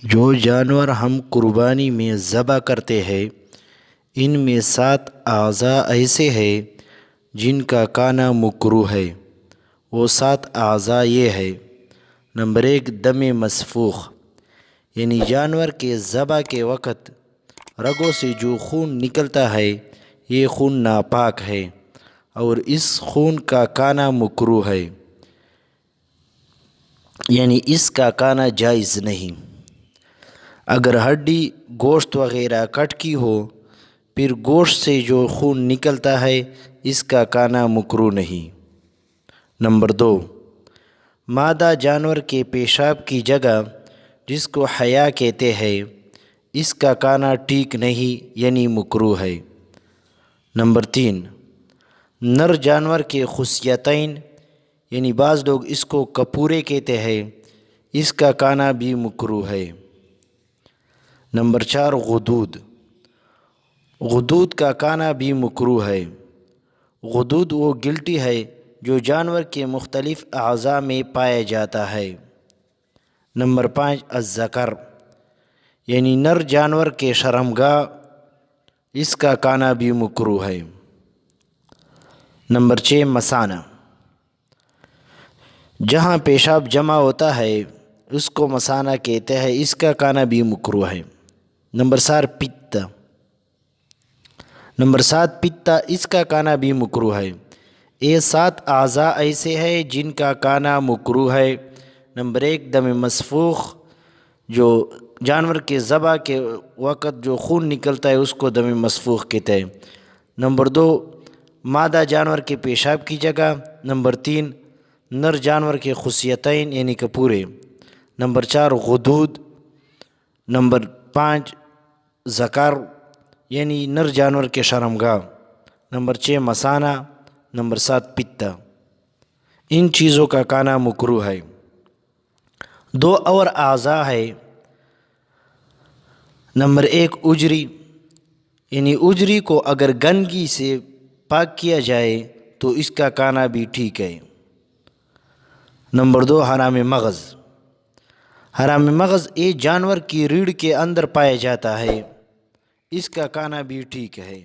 جو جانور ہم قربانی میں ذبح کرتے ہیں ان میں 7 اعضاء ایسے ہیں جن کا کھانا مکروہ ہے۔ وہ 7 اعضاء یہ ہے: نمبر 1، دم مسفوخ، یعنی جانور کے ذبح کے وقت رگوں سے جو خون نکلتا ہے یہ خون ناپاک ہے اور اس خون کا کھانا مکروہ ہے، یعنی اس کا کھانا جائز نہیں۔ اگر ہڈی، گوشت وغیرہ کٹ کی ہو پھر گوشت سے جو خون نکلتا ہے اس کا کھانا مکروہ نہیں۔ نمبر 2، مادہ جانور کے پیشاب کی جگہ جس کو حیا کہتے ہیں اس کا کھانا ٹھیک نہیں، یعنی مکروہ ہے۔ نمبر 3، نر جانور کے خصیتین، یعنی بعض لوگ اس کو کپورے کہتے ہیں، اس کا کھانا بھی مکروہ ہے۔ نمبر 4، غدود، غدود کا کھانا بھی مکروہ ہے۔ غدود وہ گلٹی ہے جو جانور کے مختلف اعضاء میں پایا جاتا ہے۔ نمبر 5، الذکر، یعنی نر جانور کے شرمگاہ، اس کا کھانا بھی مکروہ ہے۔ نمبر 6، مثانہ، جہاں پیشاب جمع ہوتا ہے اس کو مثانہ کہتے ہیں، اس کا کھانا بھی مکروہ ہے۔ نمبر 7، پتا، اس کا کھانا بھی مکروہ ہے۔ یہ 7 اعضاء ایسے ہیں جن کا کھانا مکروہ ہے۔ نمبر 1، دم مسفوخ، جو جانور کے ذبح کے وقت جو خون نکلتا ہے اس کو دم مسفوخ کہتے ہیں۔ نمبر 2، مادہ جانور کے پیشاب کی جگہ۔ نمبر 3، نر جانور کے خصیتین یعنی کپورے۔ نمبر 4، غدود۔ نمبر 5، ذکر یعنی نر جانور کے شرمگاہ۔ نمبر 6، مثانہ۔ نمبر 7، پتا۔ ان چیزوں کا کھانا مکروہ ہے۔ 2 اور اعضاء ہے۔ نمبر 1، اجری، یعنی اجری کو اگر گندگی سے پاک کیا جائے تو اس کا کھانا بھی ٹھیک ہے۔ نمبر 2، حرام مغز، حرام مغز یہ جانور کی ریڑھ کے اندر پایا جاتا ہے، اس کا کھانا بھی ٹھیک ہے۔